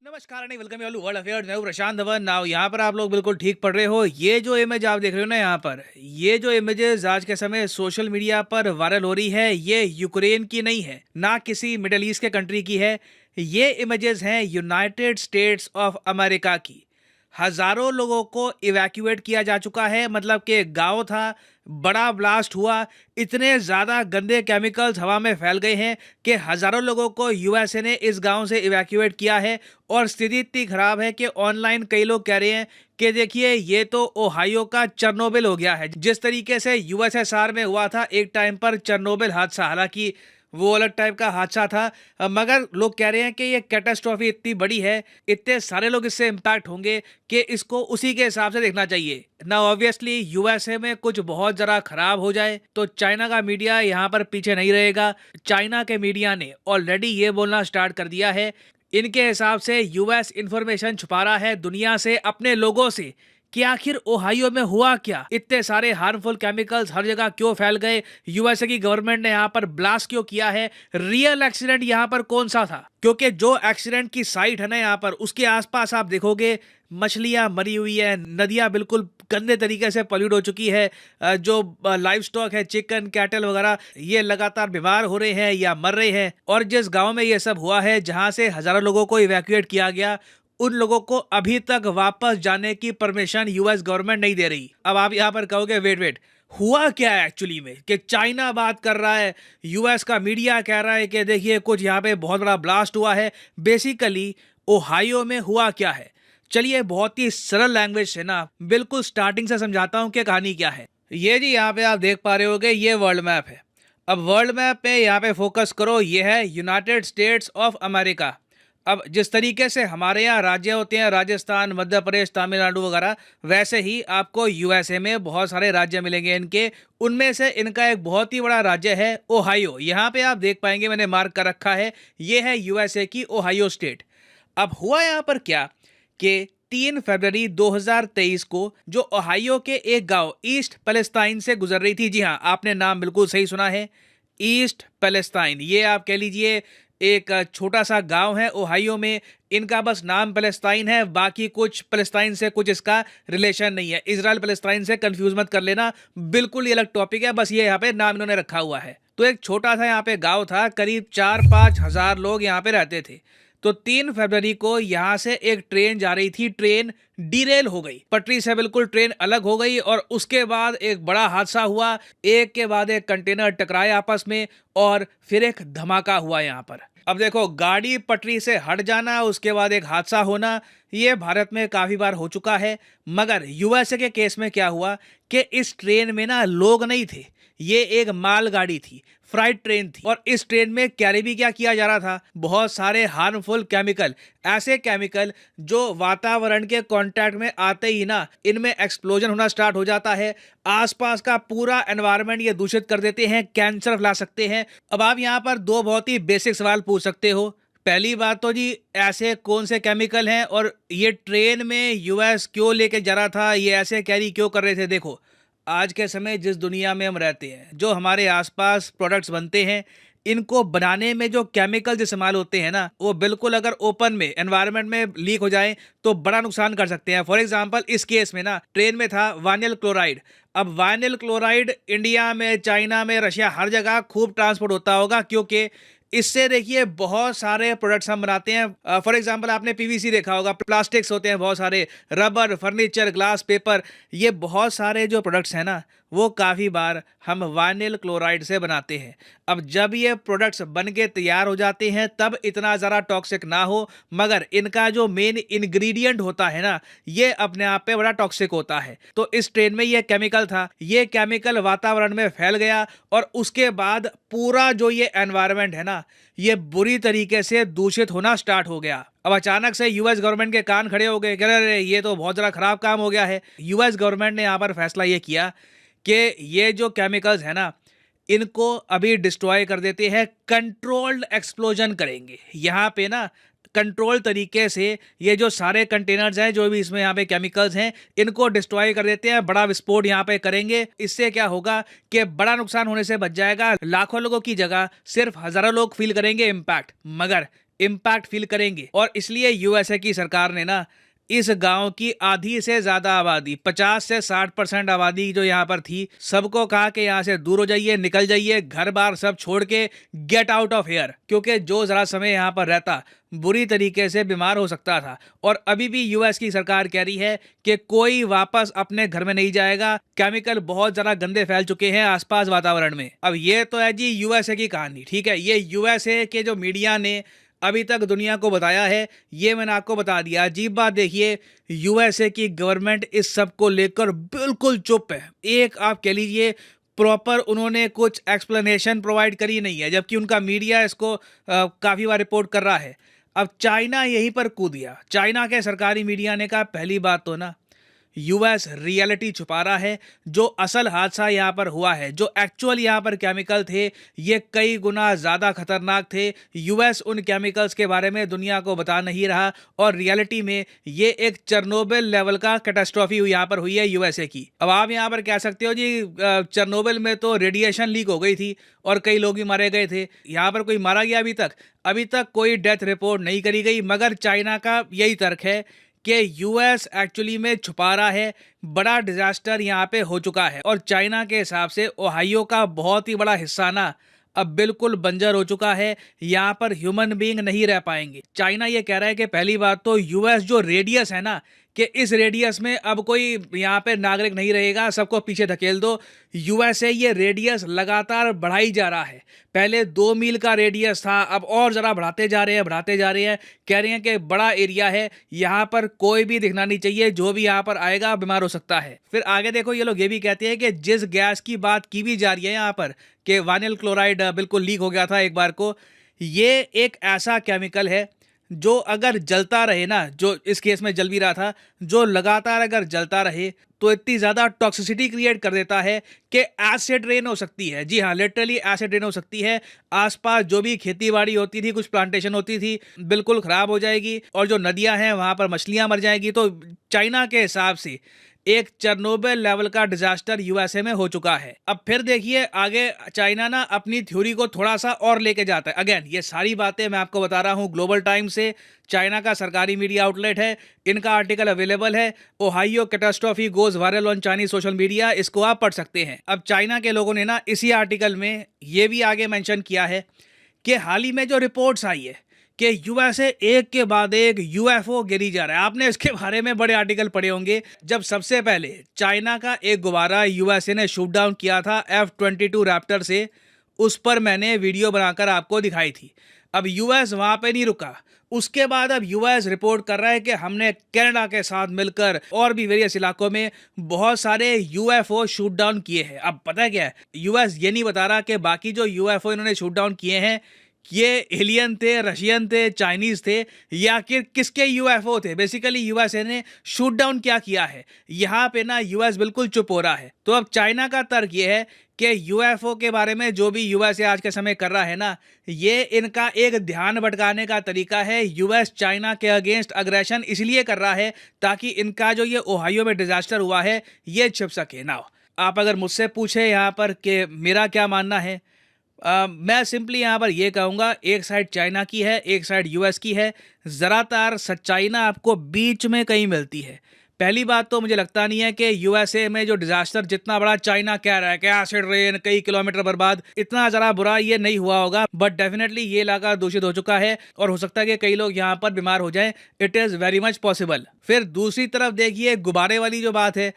नमस्कार नहीं welcome you world affairs. मैं हूं प्रशांत धवन। नाउ यहाँ पर आप लोग बिल्कुल ठीक पढ़ रहे हो। ये जो इमेज आप देख रहे हो ना, यहाँ पर ये जो इमेजेस आज के समय सोशल मीडिया पर वायरल हो रही है, ये यूक्रेन की नहीं है, ना किसी मिडल ईस्ट के कंट्री की है। ये इमेजेस हैं यूनाइटेड स्टेट्स ऑफ अमेरिका की। हजारों लोगों को इवैक्यूएट किया जा चुका है, मतलब कि एक गांव था, बड़ा ब्लास्ट हुआ, इतने ज़्यादा गंदे केमिकल्स हवा में फैल गए हैं कि हज़ारों लोगों को यूएसए ने इस गांव से इवैक्यूएट किया है। और स्थिति इतनी ख़राब है कि ऑनलाइन कई लोग कह रहे हैं कि देखिए ये तो ओहायो का चेरनोबिल हो गया है। जिस तरीके से यूएसएसआर में हुआ था एक टाइम पर चेरनोबिल हादसा, हालांकि वो अलग टाइप का हादसा था, मगर लोग कह रहे हैं कि ये कैटास्ट्रॉफी इतनी बड़ी है, इतने सारे लोग इससे इम्पैक्ट होंगे कि इसको उसी के हिसाब से देखना चाहिए ना। ऑब्वियसली यूएसए में कुछ बहुत ज़रा खराब हो जाए तो चाइना का मीडिया यहाँ पर पीछे नहीं रहेगा। चाइना के मीडिया ने ऑलरेडी ये बोलना स्टार्ट कर दिया है, इनके हिसाब से यूएस इंफॉर्मेशन छुपा रहा है दुनिया से, अपने लोगों से, कि आखिर ओहायो में हुआ क्या, इतने सारे हार्मफुल केमिकल्स हर जगह क्यों फैल गए, यूएसए की गवर्नमेंट ने यहाँ पर ब्लास्ट क्यों किया है, रियल एक्सीडेंट यहाँ पर कौन सा था। क्योंकि जो एक्सीडेंट की साइट है ना यहाँ पर, उसके आसपास आप देखोगे मछलियां मरी हुई है, नदियां बिल्कुल गंदे तरीके से पॉल्यूट हो चुकी है, जो लाइव स्टॉक है, चिकन कैटल वगैरह, ये लगातार बीमार हो रहे हैं या मर रहे हैं। और जिस गांव में ये सब हुआ है, जहां से हजारों लोगों को इवैक्यूएट किया गया, उन लोगों को अभी तक वापस जाने की परमिशन यूएस गवर्नमेंट नहीं दे रही। अब आप यहाँ पर कहोगे वेट वेट, हुआ क्या है एक्चुअली में कि चाइना बात कर रहा है, यूएस का मीडिया कह रहा है कि देखिए कुछ यहाँ पे बहुत बड़ा ब्लास्ट हुआ है। बेसिकली ओहायो में हुआ क्या है, चलिए बहुत ही सरल लैंग्वेज से ना बिल्कुल स्टार्टिंग से समझाता हूँ कि कहानी क्या है। ये जी यहाँ पे आप देख पा रहे होगे, ये वर्ल्ड मैप है। अब वर्ल्ड मैप पे यहाँ पे फोकस करो, ये है यूनाइटेड स्टेट्स ऑफ अमेरिका। अब जिस तरीके से हमारे यहाँ राज्य होते हैं, राजस्थान, मध्य प्रदेश, तमिलनाडु वगैरह, वैसे ही आपको यूएसए में बहुत सारे राज्य मिलेंगे इनके। उनमें से इनका एक बहुत ही बड़ा राज्य है ओहायो। यहाँ पे आप देख पाएंगे मैंने मार्क कर रखा है, ये है यूएसए की ओहायो स्टेट। अब हुआ यहाँ पर क्या कि 3 फरवरी 2023 को जो ओहायो के एक गांव ईस्ट पैलेस्टाइन से गुजर रही थी, जी हाँ आपने नाम बिल्कुल सही सुना है, ईस्ट पैलेस्टाइन। ये आप कह लीजिए एक छोटा सा गांव है ओहायो में, इनका बस नाम पैलेस्टाइन है, बाकी कुछ पैलेस्टाइन से कुछ इसका रिलेशन नहीं है। इजराइल पैलेस्टाइन से कंफ्यूज मत कर लेना, बिल्कुल ये अलग टॉपिक है, बस ये यहाँ पे नाम इन्होंने रखा हुआ है। तो एक छोटा सा यहाँ पे गांव था, करीब 4-5 हजार लोग यहाँ पे रहते थे। तो 3 फरवरी को यहाँ से एक ट्रेन जा रही थी, ट्रेन डीरेल हो गई, पटरी से बिल्कुल ट्रेन अलग हो गई, और उसके बाद एक बड़ा हादसा हुआ, एक के बाद एक कंटेनर टकराए आपस में और फिर एक धमाका हुआ यहाँ पर। अब देखो, गाड़ी पटरी से हट जाना, उसके बाद एक हादसा होना, ये भारत में काफी बार हो चुका है। मगर यूएसए के केस में क्या हुआ कि इस ट्रेन में ना लोग नहीं थे, ये एक मालगाड़ी थी, फ्राइट ट्रेन थी, और इस ट्रेन में कैरी भी क्या किया जा रहा था, बहुत सारे हार्मफुल केमिकल, ऐसे केमिकल जो वातावरण के कांटेक्ट में आते ही ना इनमें एक्सप्लोजन होना स्टार्ट हो जाता है, आसपास का पूरा एनवायरनमेंट ये दूषित कर देते हैं, कैंसर फैला सकते हैं। अब आप यहाँ पर दो बहुत ही बेसिक सवाल पूछ सकते हो। पहली बात तो जी, ऐसे कौन से केमिकल हैं और ये ट्रेन में यूएस क्यों लेके जा रहा था, ये ऐसे कैरी क्यों कर रहे थे। देखो, आज के समय जिस दुनिया में हम रहते हैं, जो हमारे आसपास प्रोडक्ट्स बनते हैं, इनको बनाने में जो केमिकल इस्तेमाल होते हैं ना, वो बिल्कुल अगर ओपन में एनवायरनमेंट में लीक हो जाए तो बड़ा नुकसान कर सकते हैं। फॉर एग्जांपल इस केस में ना ट्रेन में था वाइनिल क्लोराइड। अब वाइनिल क्लोराइड इंडिया में, चाइना में, रशिया, हर जगह खूब ट्रांसपोर्ट होता होगा, क्योंकि इससे देखिए बहुत सारे प्रोडक्ट्स हम बनाते हैं। फॉर एग्जांपल आपने पीवीसी देखा होगा, प्लास्टिक्स होते हैं बहुत सारे, रबर, फर्नीचर, ग्लास, पेपर, ये बहुत सारे जो प्रोडक्ट्स हैं ना, वो काफ़ी बार हम वाइनिल क्लोराइड से बनाते हैं। अब जब ये प्रोडक्ट्स बन के तैयार हो जाते हैं तब इतना ज़रा टॉक्सिक ना हो, मगर इनका जो मेन इंग्रेडिएंट होता है ना, ये अपने आप पे बड़ा टॉक्सिक होता है। तो इस ट्रेन में ये केमिकल था, ये केमिकल वातावरण में फैल गया, और उसके बाद पूरा जो ये एनवायरनमेंट है ना, ये बुरी तरीके से दूषित होना स्टार्ट हो गया। अब अचानक से यूएस गवर्नमेंट के कान खड़े हो गए, कह रहे ये तो बहुत ज़रा खराब काम हो गया है। यूएस गवर्नमेंट ने यहाँ पर फैसला ये किया कि ये जो केमिकल्स है ना, इनको अभी डिस्ट्रॉय कर देते हैं, कंट्रोल्ड एक्सप्लोजन करेंगे। यहाँ पे ना कंट्रोल तरीके से ये जो सारे कंटेनर्स हैं, जो भी इसमें यहाँ पे केमिकल्स हैं, इनको डिस्ट्रॉय कर देते हैं, बड़ा विस्फोट यहाँ पे करेंगे। इससे क्या होगा कि बड़ा नुकसान होने से बच जाएगा, लाखों लोगों की जगह सिर्फ हजारों लोग फील करेंगे इम्पैक्ट। मगर इम्पैक्ट फील करेंगे। और इसलिए यूएसए की सरकार ने ना इस गांव की आधी से ज्यादा आबादी, 50 से 60% आबादी जो यहाँ पर थी, सबको कहा कि यहाँ से दूर हो जाइए, निकल जाइए, घर बार सब छोड़ के गेट आउट ऑफ हेयर, क्योंकि जो जरा समय यहाँ पर रहता बुरी तरीके से बीमार हो सकता था। और अभी भी यूएस की सरकार कह रही है कि कोई वापस अपने घर में नहीं जाएगा, केमिकल बहुत ज्यादा गंदे फैल चुके हैं आसपास वातावरण में। अब ये तो है जी यूएसए की कहानी, ठीक है। ये यूएसए के जो मीडिया ने अभी तक दुनिया को बताया है, ये मैंने आपको बता दिया। अजीब बात देखिए, यूएसए की गवर्नमेंट इस सब को लेकर बिल्कुल चुप है। एक आप कह लीजिए प्रॉपर उन्होंने कुछ एक्सप्लेनेशन प्रोवाइड करी नहीं है, जबकि उनका मीडिया इसको काफ़ी बार रिपोर्ट कर रहा है। अब चाइना यहीं पर कूद गया। चाइना के सरकारी मीडिया ने कहा पहली बात तो ना यूएस रियलिटी छुपा रहा है, जो असल हादसा यहाँ पर हुआ है, जो एक्चुअल यहाँ पर केमिकल थे, ये कई गुना ज़्यादा खतरनाक थे। यूएस उन केमिकल्स के बारे में दुनिया को बता नहीं रहा, और रियलिटी में ये एक चेरनोबिल लेवल का कैटास्ट्रॉफी यहाँ पर हुई है यूएसए की। अब आप यहाँ पर कह सकते हो जी चेरनोबिल में तो रेडिएशन लीक हो गई थी और कई लोग भी मारे गए थे, यहाँ पर कोई मारा गया अभी तक कोई डेथ रिपोर्ट नहीं करी गई। मगर चाइना का यही तर्क है कि यूएस एक्चुअली में छुपा रहा है, बड़ा डिजास्टर यहाँ पे हो चुका है। और चाइना के हिसाब से ओहायो का बहुत ही बड़ा हिस्सा ना अब बिल्कुल बंजर हो चुका है, यहाँ पर ह्यूमन बीइंग नहीं रह पाएंगे। चाइना ये कह रहा है कि पहली बात तो यूएस जो रेडियस है ना, कि इस रेडियस में अब कोई यहाँ पे नागरिक नहीं रहेगा, सबको पीछे धकेल दो। यूएसए ये रेडियस लगातार बढ़ाई जा रहा है। पहले 2 मील का रेडियस था, अब और ज़रा बढ़ाते जा रहे हैं। कह रहे हैं कि बड़ा एरिया है, यहाँ पर कोई भी दिखना नहीं चाहिए, जो भी यहाँ पर आएगा बीमार हो सकता है। फिर आगे देखो, ये लोग ये भी कहते हैं कि जिस गैस की बात की भी जा रही है यहाँ पर कि वाइनिल क्लोराइड बिल्कुल लीक हो गया था एक बार को, ये एक ऐसा केमिकल है जो अगर जलता रहे ना, जो इस केस में जल भी रहा था, जो लगातार अगर जलता रहे तो इतनी ज़्यादा टॉक्सिसिटी क्रिएट कर देता है कि एसिड रेन हो सकती है। जी हाँ, लिटरली एसिड रेन हो सकती है। आसपास जो भी खेती बाड़ी होती थी, कुछ प्लांटेशन होती थी, बिल्कुल ख़राब हो जाएगी, और जो नदियां हैं वहाँ पर मछलियाँ मर जाएगी। तो चाइना के हिसाब से एक चेरनोबिल लेवल का डिजास्टर यूएसए में हो चुका है। अब फिर देखिए आगे चाइना ना अपनी थ्योरी को थोड़ा सा और लेके जाता है। अगेन ये सारी बातें मैं आपको बता रहा हूँ ग्लोबल टाइम से, चाइना का सरकारी मीडिया आउटलेट है, इनका आर्टिकल अवेलेबल है, Ohio catastrophe goes viral on Chinese social media, इसको आप पढ़ सकते हैं। अब चाइना के लोगों ने ना इसी आर्टिकल में ये भी आगे मेंशन किया है कि हाल ही में जो रिपोर्ट्स आई है कि यूएसए एक के बाद एक यूएफओ गिरी जा रहा है। आपने इसके बारे में बड़े आर्टिकल पढ़े होंगे। जब सबसे पहले चाइना का एक गुब्बारा यूएसए ने शूट डाउन किया था F-22 रैप्टर से, उस पर मैंने वीडियो बनाकर आपको दिखाई थी। अब यूएस वहां पे नहीं रुका, उसके बाद अब यूएस रिपोर्ट कर रहा है कि हमने कनाडा के साथ मिलकर और भी वेरियस इलाकों में बहुत सारे यूएफओ शूट डाउन किए हैं। अब पता क्या है, यूएस ये नहीं बता रहा कि बाकी जो यूएफओ इन्होंने शूट डाउन किए हैं ये एलियन थे, रशियन थे, चाइनीज थे, या किसके यूएफओ थे। बेसिकली यूएसए ने शूट डाउन क्या किया है, यहाँ पे ना यूएस बिल्कुल चुप हो रहा है। तो अब चाइना का तर्क ये है कि यूएफओ के बारे में जो भी यूएसए आज के समय कर रहा है ना, ये इनका एक ध्यान भटकाने का तरीका है। यूएस चाइना के अगेंस्ट अग्रेशन इसलिए कर रहा है ताकि इनका जो ये ओहायो में डिजास्टर हुआ है ये छिप सके ना। आप अगर मुझसे पूछे यहाँ पर कि मेरा क्या मानना है, मैं सिंपली यहाँ पर ये कहूँगा, एक साइड चाइना की है, एक साइड यूएस की है। ज़्यादातर सच्चाई ना आपको बीच में कहीं मिलती है। पहली बात तो मुझे लगता नहीं है कि यूएसए में जो डिजास्टर जितना बड़ा चाइना कह रहा है कि एसिड रेन, कई किलोमीटर बर्बाद, इतना ज़रा बुरा ये नहीं हुआ होगा। बट डेफिनेटली ये इलाका दूषित हो चुका है और हो सकता है कि कई लोग यहाँ पर बीमार हो जाएं। It is very much possible. फिर दूसरी तरफ देखिए गुब्बारे वाली जो बात है,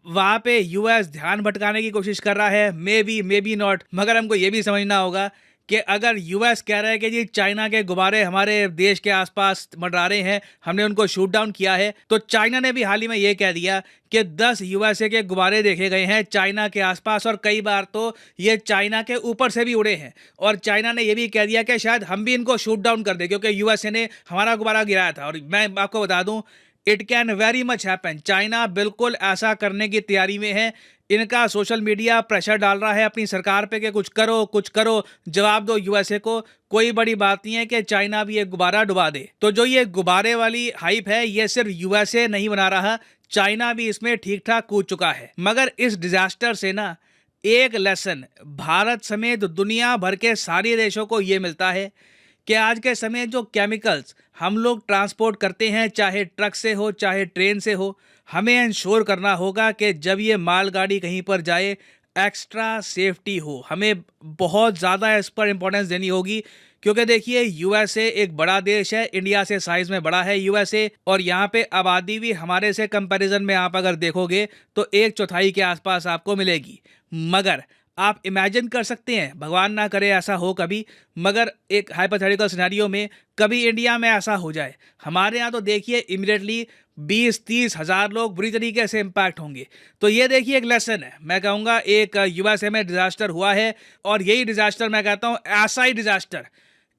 वहाँ पे यूएस ध्यान भटकाने की कोशिश कर रहा है, मे बी नॉट। मगर हमको ये भी समझना होगा कि अगर यूएस कह रहा है कि जी चाइना के गुब्बारे हमारे देश के आसपास मंडरा रहे हैं, हमने उनको शूट डाउन किया है, तो चाइना ने भी हाल ही में ये कह दिया कि 10 यूएसए के गुब्बारे देखे गए हैं चाइना के आसपास, और कई बार तो ये चाइना के ऊपर से भी उड़े हैं। और चाइना ने ये भी कह दिया कि शायद हम भी इनको शूट डाउन कर दें क्योंकि यूएसए ने हमारा गुब्बारा गिराया था। और मैं आपको बता दूं, it can very much happen. China बिल्कुल ऐसा करने की तैयारी में है। इनका सोशल मीडिया प्रेशर डाल रहा है अपनी सरकार पे कि कुछ करो, जवाब दो यूएसए को। कोई बड़ी बात नहीं है कि चाइना भी एक गुब्बारा डुबा दे। तो जो ये गुब्बारे वाली हाइप है, ये सिर्फ यूएसए नहीं बना रहा, चाइना भी इसमें ठीक ठाक कूद चुका है। मगर इस डिजास्टर से ना एक लेसन भारत समेत दुनिया भर के सारे देशों को ये मिलता है कि आज के समय जो केमिकल्स हम लोग ट्रांसपोर्ट करते हैं, चाहे ट्रक से हो चाहे ट्रेन से हो, हमें इंश्योर करना होगा कि जब ये मालगाड़ी कहीं पर जाए एक्स्ट्रा सेफ्टी हो। हमें बहुत ज़्यादा इस पर इम्पोर्टेंस देनी होगी, क्योंकि देखिए यूएसए एक बड़ा देश है, इंडिया से साइज में बड़ा है यूएसए, और यहाँ पे आबादी भी हमारे से कंपैरिजन में आप अगर देखोगे तो एक चौथाई के आसपास आपको मिलेगी। मगर आप इमेजिन कर सकते हैं, भगवान ना करे ऐसा हो कभी, मगर एक हाइपोथेटिकल सिनेरियो में कभी इंडिया में ऐसा हो जाए, हमारे यहाँ तो देखिए इमिडिएटली 20-30 हज़ार लोग बुरी तरीके से इम्पैक्ट होंगे। तो ये देखिए एक लेसन है, मैं कहूँगा एक यूएसए में डिजास्टर हुआ है, और यही डिजास्टर मैं कहता हूँ ऐसा ही डिजास्टर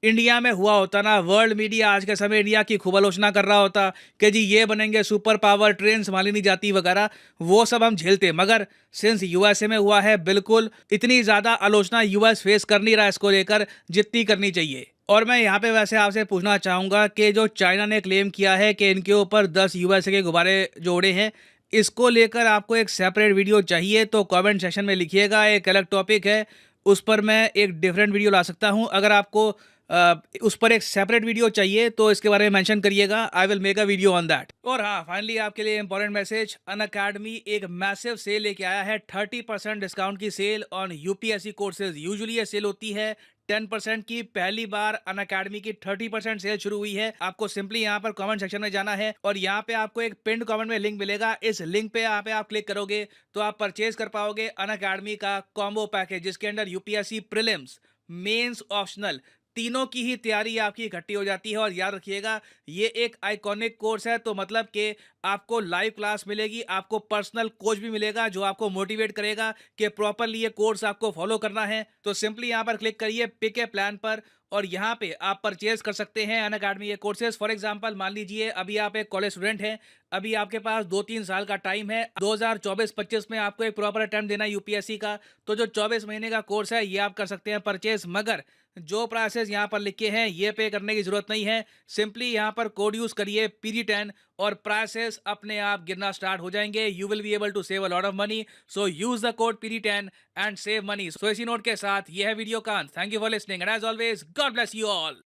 इंडिया में हुआ होता ना, वर्ल्ड मीडिया आज के समय इंडिया की खूब आलोचना कर रहा होता कि जी ये बनेंगे सुपर पावर, ट्रेन संभाली नहीं जाती वगैरह, वो सब हम झेलते। मगर सिंस यूएसए में हुआ है, बिल्कुल इतनी ज़्यादा आलोचना यूएस फेस कर नहीं रहा इसको लेकर जितनी करनी चाहिए। और मैं यहाँ पे वैसे आपसे पूछना चाहूँगा कि जो चाइना ने क्लेम किया है कि इनके ऊपर 10 यूएसए के गुब्बारे जोड़े हैं, इसको लेकर आपको एक सेपरेट वीडियो चाहिए तो कमेंट सेक्शन में लिखिएगा, एक अलग टॉपिक है, उस पर मैं एक डिफरेंट वीडियो ला सकता हूँ। अगर आपको उस पर एक सेपरेट वीडियो चाहिए तो इसके बारे में मेंशन करिएगा, I will make a video on that. और हाँ, फाइनली आपके लिए इंपॉर्टेंट मैसेज, अनअकैडमी एक मैसिव सेल लेके आया है, 30% डिस्काउंट की sale on UPSC courses. Usually ये सेल होती है 10% की, पहली बार अनअकैडमी की 30% सेल शुरू हुई है। आपको सिंपली यहाँ पर कमेंट सेक्शन में जाना है और यहाँ पे आपको एक पिंड कमेंट में लिंक मिलेगा, इस लिंक पे आप क्लिक करोगे तो आप परचेज कर पाओगे अनअकैडमी का कॉम्बो पैकेज, जिसके अंदर यूपीएससी प्रीलिम्स, मेंस, ऑप्शनल तीनों की ही तैयारी आपकी इकट्ठी हो जाती है। और याद रखिएगा, ये एक आइकॉनिक कोर्स है, तो मतलब कि आपको लाइव क्लास मिलेगी, आपको पर्सनल कोच भी मिलेगा जो आपको मोटिवेट करेगा कि प्रॉपरली ये कोर्स आपको फॉलो करना है। तो सिंपली यहाँ पर क्लिक करिए पिक ए प्लान पर, और यहाँ पे आप परचेज कर सकते हैं अनअकैडमी के कोर्सेज। फॉर एग्जांपल मान लीजिए अभी आप एक कॉलेज स्टूडेंट हैं, अभी आपके पास 2-3 साल का टाइम है, 2024-25 में आपको एक प्रॉपर अटेम्प्ट देना है यूपीएससी का, तो जो 24 महीने का कोर्स है ये आप कर सकते हैं परचेज। मगर जो प्राइसेस यहाँ पर लिखे हैं ये पे करने की जरूरत नहीं है, सिंपली यहाँ पर कोड यूज करिए PD10 और प्राइसेस अपने आप गिरना स्टार्ट हो जाएंगे। You will be able to save a lot of money, so use the code PD10 and save money. So इसी नोट के साथ ये है वीडियो का अंत। Thank you for listening and as always God bless you all.